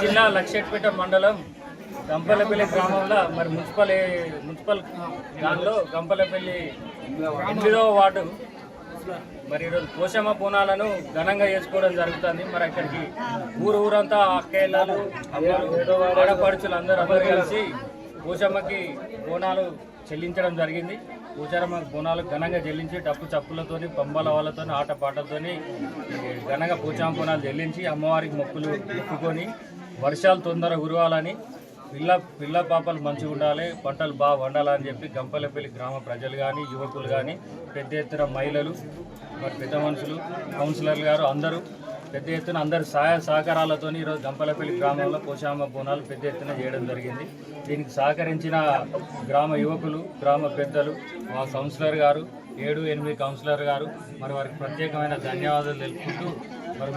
జిల్లా లక్షేట్పేట మండలం గంపలపల్లి గ్రామంలో మరి మున్సిపల్ దానిలో గంపలపల్లి 8వ వార్డు మరి ఈరోజు పోషమ్మ బోనాలను ఘనంగా చేసుకోవడం జరుగుతుంది. మరి అక్కడికి ఊరంతా అక్కయ్యలు ఆడపడుచులు అందరూ కలిసి పోషమ్మకి బోనాలు చెల్లించడం జరిగింది. పోషమ్మ బోనాలు ఘనంగా చెల్లించి డప్పు చప్పులతోని పంబల వాళ్ళతో ఆటపాటలతోని ఘనంగా పోషమ్మ బోనాలు చెల్లించి అమ్మవారికి మొక్కుకొని వర్షాలు తొందరగా కురవాలని పిల్ల పాపలు మంచిగా ఉండాలి, పంటలు బాగా వండాలని చెప్పి గంపలపల్లి గ్రామ ప్రజలు కానీ యువకులు కానీ పెద్ద ఎత్తున మహిళలు మరి పెద్ద మనుషులు కౌన్సిలర్లు గారు అందరూ పెద్ద ఎత్తున అందరి సహాయ సహకారాలతో ఈరోజు గంపలపల్లి గ్రామంలో పోషమ్మ బోనాలు పెద్ద ఎత్తున చేయడం జరిగింది. దీనికి సహకరించిన గ్రామ యువకులు, గ్రామ పెద్దలు, మా కౌన్సిలర్ గారు 7-8 కౌన్సిలర్ గారు మరి వారికి ప్రత్యేకమైన ధన్యవాదాలు తెలుపుకుంటూ మరి